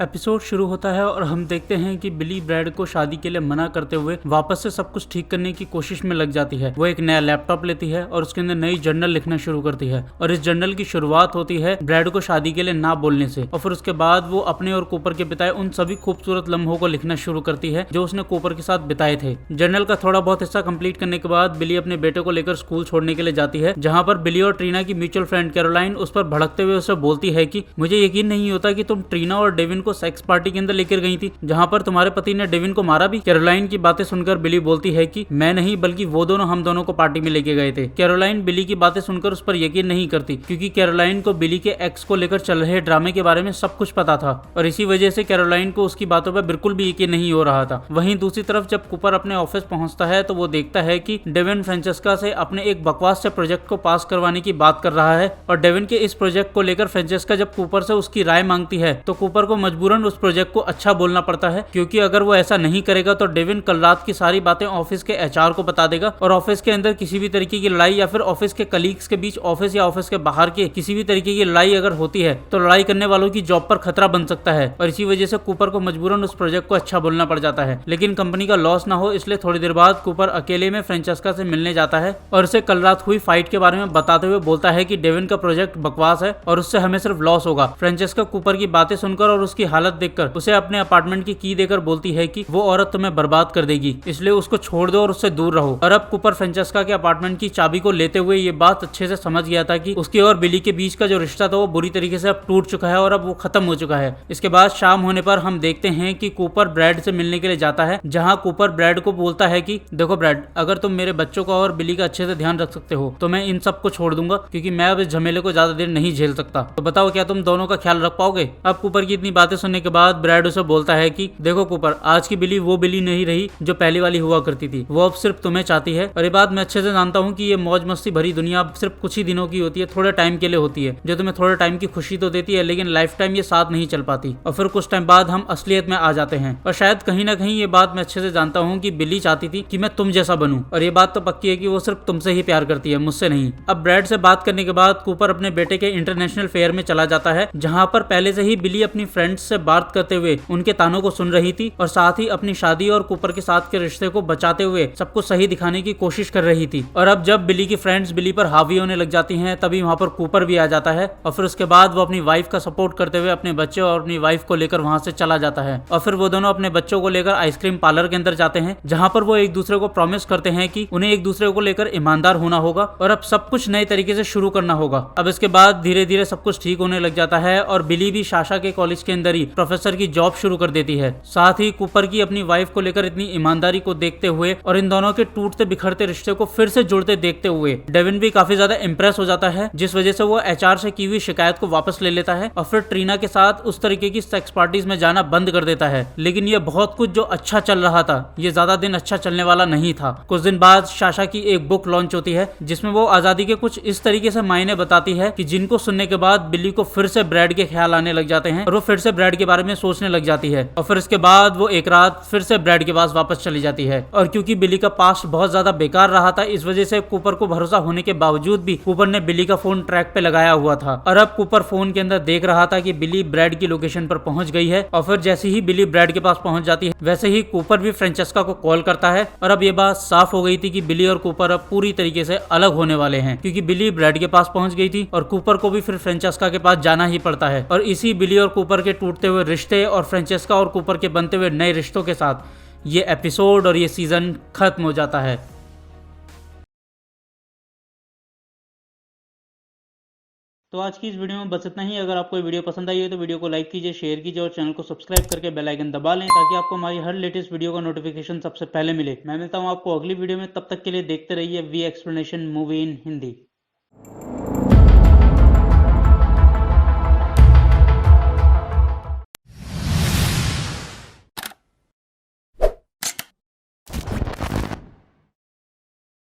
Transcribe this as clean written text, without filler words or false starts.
Episode शुरू होता है और हम देखते हैं कि बिली ब्रैड को शादी के लिए मना करते हुए वापस से सब कुछ ठीक करने की कोशिश में लग जाती है। वो एक नया लैपटॉप लेती है और उसके अंदर नई जर्नल लिखना शुरू करती है और इस जर्नल की शुरुआत होती है ब्रैड को शादी के लिए ना बोलने से। और फिर उसके बाद वो अपने और कूपर के बिताए उन सभी खूबसूरत लम्हों को लिखना शुरू करती है जो उसने कूपर के साथ बिताए थे। जर्नल का थोड़ा बहुत हिस्सा कंप्लीट करने के बाद बिली अपने बेटे को लेकर स्कूल छोड़ने के लिए जाती है, जहाँ पर बिली और ट्रीना की म्यूचुअल फ्रेंड कैरोलाइन उस पर भड़कते हुए उसे बोलती है कि मुझे यकीन नहीं होता कि तुम ट्रीना और डेविन को सेक्स पार्टी के अंदर लेकर गई थी जहां पर तुम्हारे पति ने डेविन को मारा भी। कैरोलाइन की बातें सुनकर बिली बोलती है कि मैं नहीं बल्कि वो दोनों हम दोनों को पार्टी में लेके गए थे। कैरोलाइन बिली की बातें सुनकर उस पर यकीन नहीं करती क्योंकि कैरोलाइन को बिली के एक्स को लेकर चल रहे ड्रामे के बारे में सब कुछ पता था और इसी वजह से कैरोलाइन को उसकी बातों पर बिल्कुल भी यकीन नहीं हो रहा था। वहीं दूसरी तरफ जब कूपर अपने ऑफिस पहुंचता है तो वो देखता है कि डेविन फ्रांचेस्का से अपने एक बकवास से प्रोजेक्ट को पास करवाने की बात कर रहा है और डेविन के इस प्रोजेक्ट को लेकर फ्रांचेस्का जब कूपर से उसकी राय मांगती है तो कूपर को मजबूरन उस प्रोजेक्ट को अच्छा बोलना पड़ता है, क्योंकि अगर वो ऐसा नहीं करेगा तो डेविन कल रात की सारी बातें ऑफिस के एचआर को बता देगा और ऑफिस के अंदर किसी भी तरीके की लड़ाई या फिर ऑफिस के कलीग्स के बीच ऑफिस या ऑफिस के बाहर के किसी भी तरीके की लड़ाई अगर होती है तो लड़ाई करने वालों की जॉब पर खतरा बन सकता है और इसी वजह से कूपर को मजबूरन उस प्रोजेक्ट को अच्छा बोलना पड़ जाता है। लेकिन कंपनी का लॉस ना हो इसलिए थोड़ी देर बाद कूपर अकेले में फ्रांचेस्का से मिलने जाता है और उसे कल रात हुई फाइट के बारे में बताते हुए बोलता है कि डेविन का प्रोजेक्ट बकवास है और उससे हमें सिर्फ लॉस होगा। फ्रांचेस्का कूपर की बातें सुनकर और उसकी हालत देखकर उसे अपने अपार्टमेंट की देकर बोलती है कि वो औरत तुम्हें बर्बाद कर देगी, इसलिए उसको छोड़ दो और उससे दूर रहो। और अब कूपर फ्रांचेस्का के अपार्टमेंट की चाबी को लेते हुए ये बात अच्छे से समझ गया था कि उसके और बिली के बीच का जो रिश्ता था वो बुरी तरीके से अब टूट चुका है और अब वो खत्म हो चुका है। इसके बाद शाम होने पर हम देखते हैं कि कूपर ब्रैड से मिलने के लिए जाता है, जहाँ कूपर ब्रैड को बोलता है कि देखो ब्रैड, अगर तुम मेरे बच्चों का और बिली का अच्छे से ध्यान रख सकते हो तो मैं इन सबको छोड़ दूंगा, क्योंकि मैं अब इस झमेले को ज्यादा देर नहीं झेल सकता। तो बताओ क्या तुम दोनों का ख्याल रख पाओगे? अब कूपर की इतनी बातें सुनने के बाद ब्रैड उसे बोलता है कि देखो कूपर, आज की बिली वो बिली नहीं रही जो पहली वाली हुआ करती थी, वो अब सिर्फ तुम्हें चाहती है। और ये बात मैं अच्छे से जानता हूँ कि ये मौज मस्ती भरी दुनिया अब सिर्फ कुछ ही दिनों की होती है, थोड़े टाइम के लिए होती है, जो तुम्हें थोड़े टाइम की खुशी तो देती है लेकिन लाइफ टाइम ये साथ नहीं चल पाती और फिर कुछ टाइम बाद हम असलियत में आ जाते हैं। और शायद कहीं ना कहीं ये बात मैं अच्छे से जानता हूँ कि बिली चाहती थी कि मैं तुम जैसा बनूं, और ये बात तो पक्की है कि वो सिर्फ तुमसे ही प्यार करती है, मुझसे नहीं। अब ब्रैड से बात करने के बाद कूपर अपने बेटे के इंटरनेशनल फेयर में चला जाता है, जहाँ पर पहले से ही बिली अपनी फ्रेंड्स से बात करते हुए उनके तानों को सुन रही थी और साथ ही अपनी शादी और कूपर के साथ के रिश्ते को बचाते हुए सबको सही दिखाने की कोशिश कर रही थी। और अब जब बिली की फ्रेंड्स बिली पर हावी होने लग जाती हैं तभी वहाँ पर कूपर भी आ जाता है और फिर उसके बाद वो अपनी वाइफ का सपोर्ट करते हुए अपने बच्चे और अपनी वाइफ को लेकर वहाँ से चला जाता है। और फिर वो दोनों अपने बच्चों को लेकर आइसक्रीम पार्लर के अंदर जाते हैं, जहाँ पर वो एक दूसरे को प्रॉमिस करते हैं कि उन्हें एक दूसरे को लेकर ईमानदार होना होगा और अब सब कुछ नए तरीके से शुरू करना होगा। अब इसके बाद धीरे धीरे सब कुछ ठीक होने लग जाता है और बिली भी शाशा के कॉलेज के अंदर ही प्रोफेसर की जॉब शुरू कर देती है। साथ ही कूपर की अपनी वाइफ को लेकर इतनी ईमानदारी को देखते हुए और इन दोनों के टूटते बिखरते रिश्ते को फिर से जुड़ते देखते हुए डेविन भी काफी ज्यादा इंप्रेस हो जाता है, जिस वजह से वो एचआर से की हुई शिकायत को वापस ले लेता है और फिर ट्रीना के साथ उस तरीके की सेक्स पार्टीज में जाना बंद कर देता है। लेकिन ये बहुत कुछ जो अच्छा चल रहा था ये ज्यादा दिन अच्छा चलने वाला नहीं था। कुछ दिन बाद शाशा की एक बुक लॉन्च होती है जिसमें वो आजादी के कुछ इस तरीके से मायने बताती है कि जिनको सुनने के बाद बिली को फिर से ब्रैड के ख्याल आने लग जाते हैं और वो फिर से ब्रैड के बारे में सोचने लग जाती है। और फिर इसके बाद वो एक रात फिर से ब्रैड के पास वापस चली जाती है। और क्योंकि बिली का पास्ट बहुत ज्यादा बेकार रहा था, इस वजह से कूपर को भरोसा होने के बावजूद भी कूपर ने बिली का फोन ट्रैक पे लगाया हुआ था और अब कूपर फोन के अंदर देख रहा था कि बिली ब्रैड की लोकेशन पर पहुंच गई है। और फिर जैसे ही बिली ब्रैड के पास पहुंच जाती है वैसे ही कूपर भी फ्रांचेस्का को कॉल करता है। और अब ये बात साफ हो गई थी कि बिली और कूपर अब पूरी तरीके से अलग होने वाले हैं, क्योंकि बिली ब्रैड के पास पहुंच गई थी और कूपर को भी फिर फ्रांचेस्का के पास जाना ही पड़ता है। और इसी बिली और कूपर के टूटते हुए रिश्ते और फ्रांचेस्का और कूपर के बनते हुए नए रिश्तों के साथ ये एपिसोड और ये सीजन खत्म हो जाता है। तो आज की इस वीडियो में बस इतना ही। अगर आपको ये वीडियो पसंद आई हो तो वीडियो को लाइक कीजिए, शेयर कीजिए और चैनल को सब्सक्राइब करके बेल आइकन दबा लें ताकि आपको हमारी हर लेटेस्ट वीडियो का नोटिफिकेशन सबसे पहले मिले। मैं मिलता हूँ आपको अगली वीडियो में, तब तक के लिए देखते रहिए V explanation movie in Hindi.